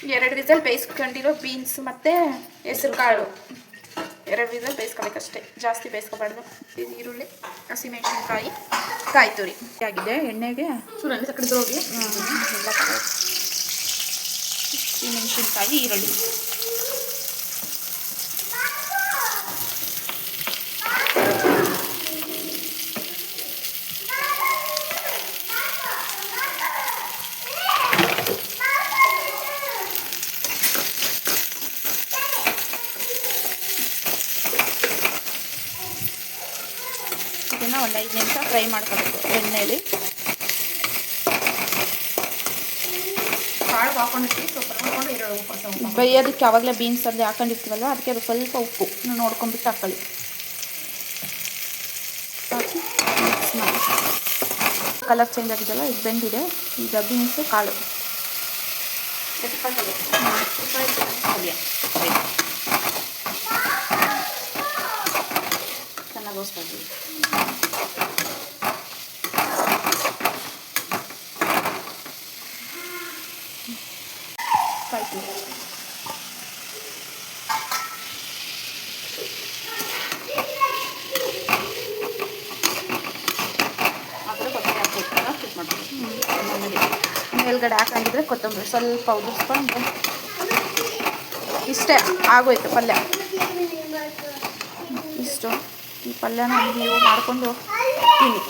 2 whistle ಬೇಯಿಸ್ಕೊಂಡಿರೋ beans ಮತ್ತು ಹೆಸರು ಕಾಳು 2 ವಿಸಲ್ ಬೇಯಿಸ್ಕೋಬೇಕಷ್ಟೇ, ಜಾಸ್ತಿ ಬೇಯಿಸ್ಕೋಬಾರ್ದು. ಈರುಳ್ಳಿ, ಹಸಿಮೆಣಸಿನ್ಕಾಯಿ, ಕಾಯಿ ತುರಿ ಆಗಿದೆ. ಎಣ್ಣೆಗೆ ಹಸಿಮೆಣಸಿನ್ಕಾಯಿ, ಈರುಳ್ಳಿ ಇದನ್ನು ಒಂದು 5 ನಿಮಿಷ ಫ್ರೈ ಮಾಡ್ಕೋಬೇಕು ಎಣ್ಣೆಯಲ್ಲಿ. ಬೇಯೋದಕ್ಕೆ ಆವಾಗಲೇ ಬೀನ್ಸಲ್ಲಿ ಹಾಕೊಂಡಿರ್ತೀವಲ್ವ, ಅದಕ್ಕೆ ಅದು ಸ್ವಲ್ಪ ಉಪ್ಪು ನೋಡ್ಕೊಂಬಿಟ್ಟು ಹಾಕೊಳ್ಳಿ. ಹಾಕಿ ಮಿಕ್ಸ್ ಮಾಡಿ. ಕಲರ್ ಚೇಂಜ್ ಆಗಿದೆಯಲ್ಲ, ಇದು ಬೆಂದಿದೆ. ಈಗ ಬೀನ್ಸು ಕಾಳು ಚೆನ್ನಾಗಿ ಗೋಸ್ಕೊಳ್ತೀವಿ. ಮೇಲ್ಗಡೆ ಹಾಕೊಂಡಿದ್ರೆ ಕೊತ್ತಂಬರಿ ಸ್ವಲ್ಪ ಉದುರಿಸ್ಕೊಂಡು ಇಷ್ಟೇ ಆಗೋಯ್ತು ಪಲ್ಯ. ಇಷ್ಟು ಈ ಪಲ್ಯನ ನೀವು ಮಾಡಿಕೊಂಡು ತಿನ್ನಿ.